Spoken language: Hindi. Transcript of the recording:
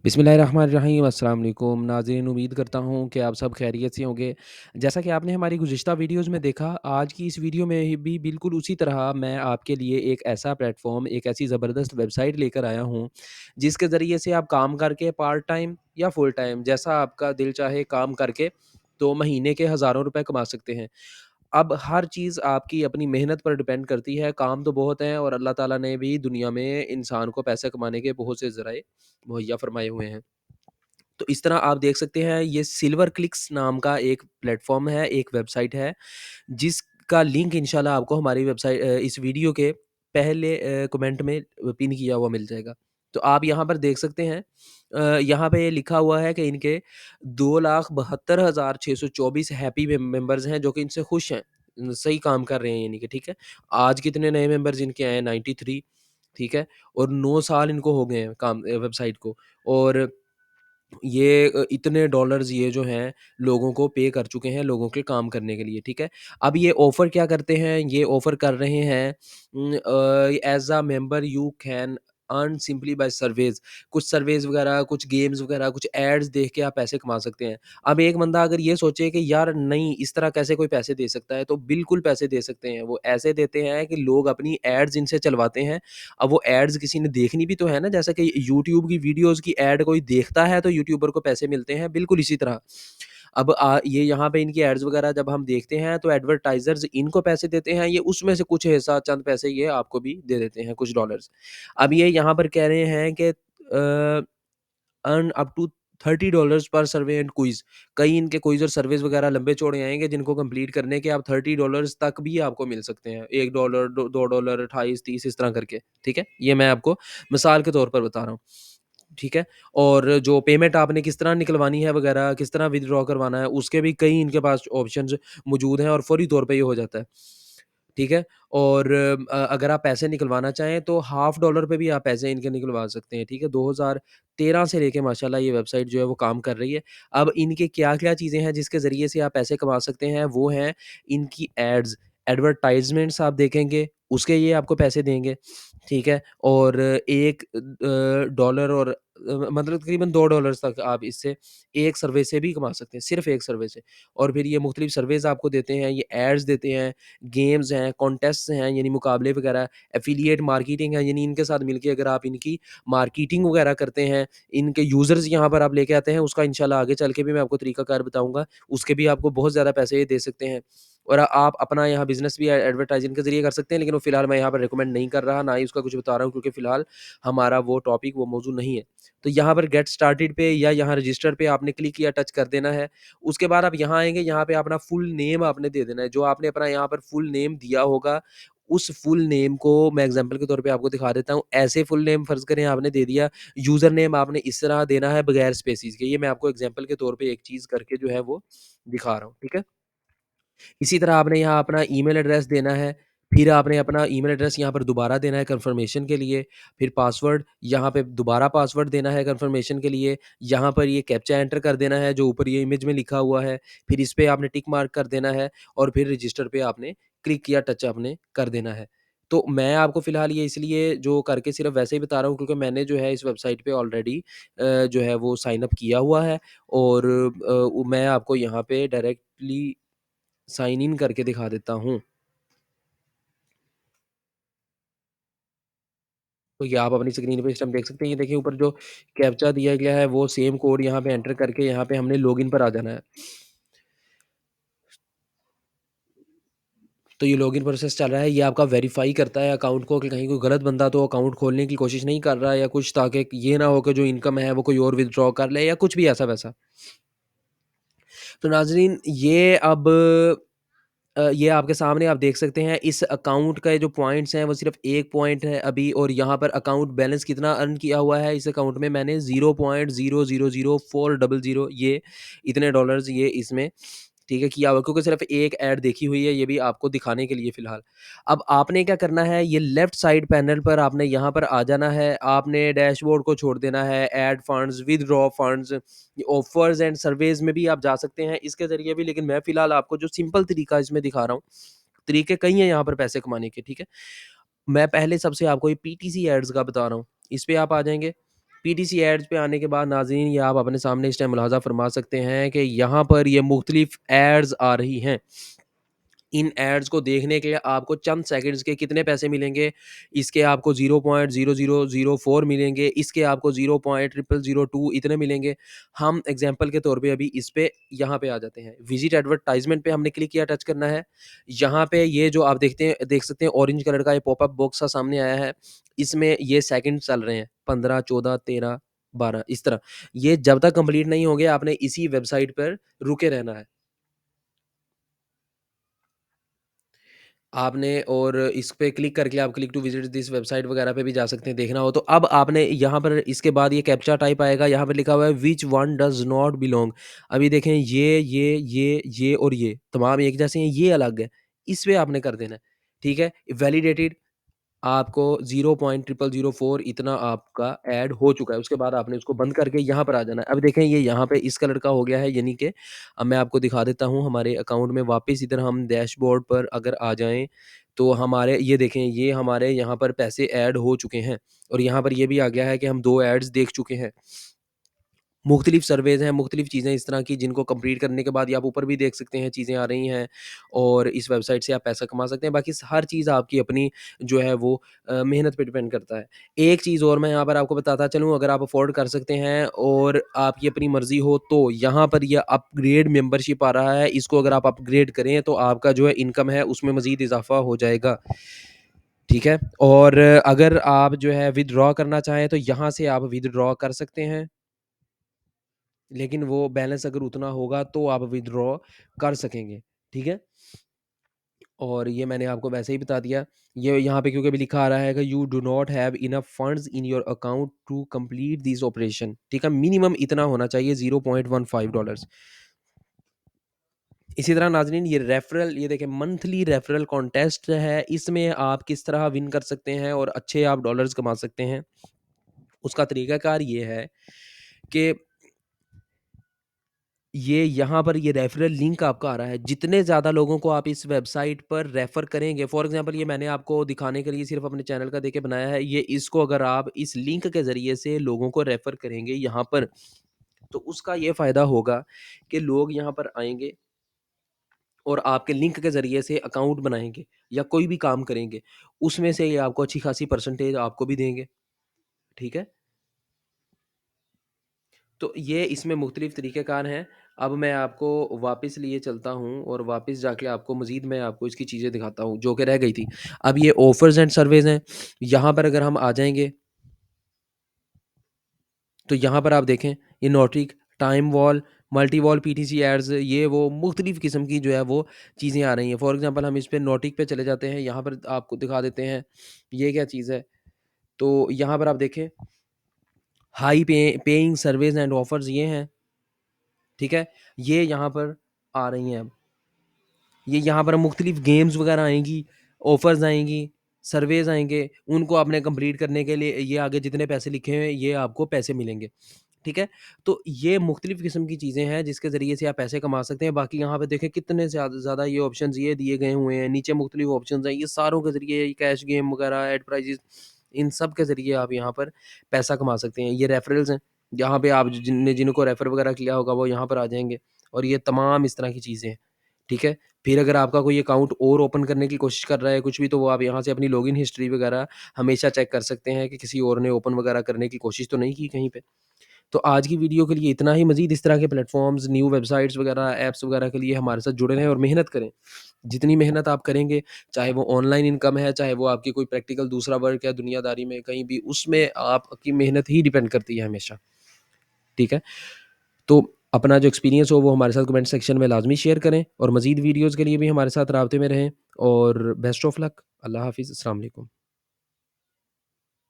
बिस्मिल्लाहिर्रहमानिर्रहीम अस्सलाम वालेकुम नाज़रीन, उम्मीद करता हूँ कि आप सब खैरियत से होंगे। जैसा कि आपने हमारी गुज़िश्ता वीडियोज़ में देखा, आज की इस वीडियो में ही भी बिल्कुल उसी तरह मैं आपके लिए एक ऐसा प्लेटफ़ॉर्म, एक ऐसी ज़बरदस्त वेबसाइट लेकर आया हूँ, जिसके ज़रिए से आप काम करके पार्ट टाइम या फुल टाइम जैसा आपका दिल चाहे काम करके, तो महीने के हज़ारों रुपए कमा सकते हैं। अब हर चीज़ आपकी अपनी मेहनत पर डिपेंड करती है, काम तो बहुत हैं और अल्लाह ताला ने भी दुनिया में इंसान को पैसे कमाने के बहुत से ज़राए मुहैया फ़रमाए हुए हैं। तो इस तरह आप देख सकते हैं, ये सिल्वर क्लिक्स नाम का एक प्लेटफ़ॉर्म है, एक वेबसाइट है, जिसका लिंक इंशाल्लाह आपको हमारी इस वीडियो के पहले कमेंट में पिन किया हुआ मिल जाएगा। तो आप यहाँ पर देख सकते हैं, यहाँ पे लिखा हुआ है कि इनके 2,72,624 हैप्पी मेंबर्स हैं, जो कि इनसे खुश हैं, सही काम कर रहे हैं यानी कि ठीक है। आज कितने नए मेंबर्स इनके आए हैं? 93, ठीक है? और 9 साल इनको हो गए हैं वेबसाइट को, और ये इतने डॉलर्स ये जो हैं लोगों को पे कर चुके हैं लोगों के काम करने के लिए, ठीक है। अब ये ऑफ़र क्या करते हैं, ये ऑफ़र कर रहे हैं, as a member you can earn simply by surveys. कुछ सर्वेज़ वगैरह, कुछ गेम्स वगैरह, कुछ एड्स देख के आप पैसे कमा सकते हैं। अब एक बंदा अगर ये सोचे कि यार नहीं, इस तरह कैसे कोई पैसे दे सकता है, तो बिल्कुल पैसे दे सकते हैं। वो ऐसे देते हैं कि लोग अपनी एड्स इनसे चलवाते हैं। अब वो एड्स किसी ने देखनी भी तो है ना, जैसा कि यूट्यूब की वीडियोज़ की एड कोई देखता है तो यूट्यूबर को पैसे मिलते हैं, बिल्कुल इसी तरह। अब ये यहाँ पे इनकी एड्स वगैरह जब हम देखते हैं तो एडवर्टाइज़र्स इनको पैसे देते हैं, ये उसमें से कुछ हिस्सा चंद पैसे ये आपको भी दे देते हैं, कुछ डॉलर्स। अब ये यहाँ पर कह रहे हैं कि अर्न अप टू $30 पर सर्वे एंड क्विज़। कई इनके क्विज़ और सर्वेज़ वगैरह लंबे चौड़े आएँगे, जिनको कंप्लीट करने के आप $30 तक भी आपको मिल सकते हैं। $1 $2, 28, 30 इस तरह करके, ठीक है? ये मैं आपको मिसाल के तौर पर बता रहा हूँ, ठीक है? और जो पेमेंट आपने किस तरह निकलवानी है वगैरह, किस तरह विथड्रॉ करवाना है, उसके भी कई इनके पास ऑप्शंस मौजूद हैं और फौरी तौर पे ये हो जाता है। ठीक है? और अगर आप पैसे निकलवाना चाहें तो हाफ़ डॉलर पे भी आप पैसे इनके निकलवा सकते हैं, ठीक है? 2013 से लेके माशाल्लाह ये वेबसाइट जो है वो काम कर रही है। अब इनकी क्या-क्या चीज़ें हैं जिसके ज़रिए से आप पैसे कमा सकते हैं, वो हैं इनकी एड्स, एडवर्टाइज़मेंट्स आप देखेंगे, उसके ये आपको पैसे देंगे, ठीक है? और 1 डॉलर और मतलब तकरीबन $2 तक आप इससे एक सर्वे से भी कमा सकते हैं, सिर्फ़ एक सर्वे से। और फिर ये मुख्तलिफ़ सर्वेज़ आपको देते हैं, ये एड्स देते हैं, गेम्स हैं, कॉन्टेस्ट्स हैं यानी मुकाबले वगैरह, एफ़िलिएट मार्केटिंग है यानी इनके साथ मिलके अगर आप इनकी मार्केटिंग वगैरह करते हैं, इनके यूज़र्स यहाँ पर आप लेके आते हैं, उसका इंशाल्लाह आगे चल के भी मैं आपको तरीकाकार बताऊँगा। उसके भी आपको बहुत ज़्यादा पैसे ये दे सकते हैं और आप अपना यहाँ बिज़नेस भी एडवर्टाइज़िंग के ज़रिए कर सकते हैं, लेकिन वो फ़िलहाल मैं यहाँ पर रिकमेंड नहीं कर रहा, ना ही उसका कुछ बता रहा हूँ क्योंकि फ़िलहाल हमारा वो टॉपिक, वो मौज़ू नहीं है। तो यहाँ पर गेट स्टार्टेड पे या यहाँ रजिस्टर पे आपने क्लिक किया, टच कर देना है। उसके बाद आप यहाँ आएँगे, यहाँ पे अपना फुल नेम आपने दे देना है। जो आपने अपना यहाँ पर फुल नेम दिया होगा, उस फुल नेम को मैं एग्ज़ाम्पल के तौर पे आपको दिखा देता हूँ। ऐसे फुल नेम फ़र्ज़ करें आपने दे दिया, यूज़र नेम आपने इस तरह देना है बगैर स्पेसेस के। ये मैं आपको एग्ज़ाम्पल के तौर पे एक चीज़ करके जो है वो दिखा रहा हूँ, ठीक है? इसी तरह आपने यहाँ अपना ईमेल एड्रेस देना है, फिर आपने अपना ईमेल एड्रेस यहाँ पर दोबारा देना है कन्फर्मेशन के लिए, फिर पासवर्ड यहाँ पे दोबारा पासवर्ड देना है कन्फर्मेशन के लिए, यहाँ पर ये कैप्चा एंटर कर देना है जो ऊपर ये इमेज में लिखा हुआ है, फिर इस पे आपने टिक मार्क कर देना है और फिर रजिस्टर पे आपने क्लिक किया, टच आपने कर देना है। तो मैं आपको फ़िलहाल ये इसलिए जो करके सिर्फ़ वैसे ही बता रहा हूँ क्योंकि मैंने जो है इस वेबसाइट पे ऑलरेडी जो है वो साइन अप किया हुआ है और मैं आपको यहाँ पे डायरेक्टली साइन इन करके दिखा देता हूँ। तो ये आप अपनी स्क्रीन पे इस टाइम देख सकते हैं, ये देखिए ऊपर जो कैप्चा दिया गया है वो सेम कोड यहाँ पे एंटर करके यहाँ पे हमने लॉगिन पर आ जाना है। तो ये लॉगिन प्रोसेस चल रहा है, ये आपका वेरीफ़ाई करता है अकाउंट को कि कहीं कोई गलत बंदा तो अकाउंट खोलने की कोशिश नहीं कर रहा है या कुछ, ताकि ये ना हो कि जो इनकम है वो कोई और विथड्रॉ कर ले या कुछ भी ऐसा-वैसा। तो नाज़रीन ये अब ये आपके सामने आप देख सकते हैं, इस अकाउंट का जो पॉइंट्स हैं वो सिर्फ़ 1 पॉइंट है अभी, और यहाँ पर अकाउंट बैलेंस कितना अर्न किया हुआ है इस अकाउंट में मैंने 0.000400 ये इतने डॉलर्स ये इसमें, ठीक है, किया हुआ है, क्योंकि सिर्फ़ एक ऐड देखी हुई है, ये भी आपको दिखाने के लिए फ़िलहाल। अब आपने क्या करना है, ये लेफ्ट साइड पैनल पर आपने यहाँ पर आ जाना है, आपने डैशबोर्ड को छोड़ देना है, add funds, withdraw funds, offers and surveys में भी आप जा सकते हैं, इसके ज़रिए भी, लेकिन मैं फ़िलहाल आपको जो सिंपल तरीका इसमें दिखा रहा हूँ, तरीके कई हैं यहाँ पर पैसे कमाने के, ठीक है? मैं पहले सबसे आपको ये पीटीसी एड्स का बता रहा हूँ, इस पे आप आ जाएँगे। पीटीसी एड्स पे आने के बाद नाज़रीन ये आप अपने सामने इस टाइम मुलाहज़ा फ़रमा सकते हैं कि यहाँ पर ये मुख्तलिफ़ एड्स आ रही हैं। इन एड्स को देखने के लिए आपको चंद सेकंड्स के कितने पैसे मिलेंगे, इसके आपको 0.0004 मिलेंगे, इसके आपको 0.0002 इतने मिलेंगे। हम एग्ज़ाम्पल के तौर पे अभी इस पे यहाँ पे आ जाते हैं। विज़िट एडवर्टाइज़मेंट पे हमने क्लिक किया, टच करना है। यहाँ पे ये जो आप देख सकते हैं ऑरेंज कलर का ये पॉपअप बॉक्स सा सामने आया है। इसमें ये सेकंड चल रहे हैं 15, 14, 13, 12 इस तरह। ये जब तक कंप्लीट नहीं होंगे आपने इसी वेबसाइट पर रुके रहना है। आपने और इस पे क्लिक करके आप click to visit this website वगैरह पे भी जा सकते हैं, देखना हो तो। अब आपने यहाँ पर इसके बाद ये कैप्चा टाइप आएगा, यहाँ पे लिखा हुआ है which one does not belong. अभी देखें ये और ये तमाम एक जैसे हैं, ये अलग है। इस पे आपने कर देना है, ठीक है? वैलिडेटेड आपको 0.0004 इतना आपका ऐड हो चुका है, उसके बाद आपने उसको बंद करके यहाँ पर आ जाना है। अब देखें ये यहाँ पे इस कलर का हो गया है, यानी कि अब मैं आपको दिखा देता हूँ हमारे अकाउंट में वापस इधर हम डैशबोर्ड पर अगर आ जाएँ, तो हमारे ये देखें ये हमारे यहाँ पर पैसे ऐड हो चुके हैं और यहाँ पर ये भी आ गया है कि हम 2 एड्स देख चुके हैं। मुख्तलिफ सर्वेज़ हैं, मुख्तलिफ चीज़ें इस तरह की जिनको कंप्लीट करने के बाद ये आप ऊपर भी देख सकते हैं चीज़ें आ रही हैं और इस वेबसाइट से आप पैसा कमा सकते हैं। बाकी हर चीज़ आपकी अपनी जो है वो मेहनत पे डिपेंड करता है। एक चीज़ और मैं यहाँ पर आपको बताता चलूँ, अगर आप अफ़ोर्ड कर सकते हैं और आपकी अपनी मर्ज़ी हो तो यहाँ पर ये अपग्रेड मेंबरशिप आ रहा है, इसको अगर आप अपग्रेड करें तो आपका जो है इनकम है उसमें मज़ीद इज़ाफ़ा हो जाएगा। ठीक है? और अगर आप जो है विथड्रॉ करना चाहें तो यहाँ से आप विथड्रॉ कर सकते हैं। लेकिन वो बैलेंस अगर उतना होगा तो आप विथड्रॉ कर सकेंगे, ठीक है? और ये मैंने आपको वैसे ही बता दिया। ये यहाँ पे क्योंकि अभी लिखा आ रहा है कि you do not have enough funds in your account to complete this operation, ठीक है? मिनिमम इतना होना चाहिए $0.15। इसी तरह नाज़रीन ये रेफ़रल ये देखें मंथली रेफ़रल कॉन्टेस्ट है, इसमें आप किस तरह विन कर सकते हैं और अच्छे आप डॉलर्स कमा सकते हैं। उसका तरीकाकार ये है कि ये यहाँ पर ये रेफरल लिंक आपका आ रहा है। जितने ज़्यादा लोगों को आप इस वेबसाइट पर रेफ़र करेंगे, फॉर एग्ज़ाम्पल ये मैंने आपको दिखाने के लिए सिर्फ़ अपने चैनल का देके बनाया है। ये इसको अगर आप इस लिंक के ज़रिए से लोगों को रेफ़र करेंगे यहाँ पर, तो उसका ये फ़ायदा होगा कि लोग यहाँ पर आएँगे और आपके लिंक के ज़रिए से अकाउंट बनाएँगे या कोई भी काम करेंगे। उसमें से ये आपको अच्छी खासी परसेंटेज आपको भी देंगे, ठीक है? तो ये इसमें मुख्तलिफ़ तरीक़ेकार हैं। अब मैं आपको वापस लिए चलता हूँ और वापस जाके आपको मज़ीद मैं आपको इसकी चीज़ें दिखाता हूँ, जो कि रह गई थी। अब ये ऑफ़र्स एंड सर्वेज़ हैं, यहाँ पर अगर हम आ जाएँगे, तो यहाँ पर आप देखें, ये नोटिक, time wall, multi wall PTC ads, ये वो मुख्तलिफ़ किस्म की जो है वो चीज़ें आ रही हैं। फ़ॉर एग्ज़ाम्पल हम इस पे नोटिक पे चले जाते हैं, यहाँ पर आपको दिखा देते हैं, ये क्या चीज़ है। तो यहाँ पर आप देखें, high paying surveys and offers ये हैं, ठीक है? ये यहाँ पर आ रही हैं अब। ये यहाँ पर मुख्तलिफ़ गेम्स वगैरह आएँगी, ऑफ़र्स आएँगी, सर्वेज़ आएँगे, उनको आपने कंप्लीट करने के लिए ये आगे जितने पैसे लिखे हुए हैं, ये आपको पैसे मिलेंगे, ठीक है? तो ये मुख्तलिफ़ किस्म की चीज़ें हैं, जिसके ज़रिए से आप पैसे कमा सकते हैं। बाकी यहाँ पे देखें कितने ज़्यादा ज़्यादा ये ऑप्शंस ये दिए गए हुए हैं, नीचे मुख्तलिफ़ ऑप्शंस हैं, ये सारों के ज़रिए कैश गेम वगैरह, एड प्राइज़ेज़, इन सब के ज़रिए आप यहाँ पर पैसा कमा सकते हैं। ये रेफ़रल्स हैं, यहाँ पे आप जिनको रेफ़र वगैरह किया होगा, वो यहाँ पर आ जाएँगे और ये तमाम इस तरह की चीज़ें हैं, ठीक है? फिर अगर आपका कोई अकाउंट और ओपन करने की कोशिश कर रहा है कुछ भी, तो वो आप यहाँ से अपनी लॉगिन हिस्ट्री वगैरह हमेशा चेक कर सकते हैं कि किसी और ने ओपन वगैरह करने की कोशिश तो नहीं की कहीं पे। तो आज की वीडियो के लिए इतना ही। मज़ीद इस तरह के प्लेटफ़ॉर्म्स, न्यू वेबसाइट्स वगैरह, ऐप्स वगैरह के लिए हमारे साथ जुड़े रहें और मेहनत करें। जितनी मेहनत आप करेंगे, चाहे वो ऑनलाइन इनकम है, चाहे वो आपकी कोई प्रैक्टिकल दूसरा वर्क है दुनियादारी में कहीं भी, उसमें आपकी मेहनत ही डिपेंड करती है हमेशा, ठीक है? तो अपना जो एक्सपीरियंस हो वो हमारे साथ कमेंट सेक्शन में लाज़मी शेयर करें और मज़ीद वीडियोज़ के लिए भी हमारे साथ राब्ते में रहें और बेस्ट ऑफ लक। अल्लाह हाफ़िज़। अस्सलाम वालेकुम।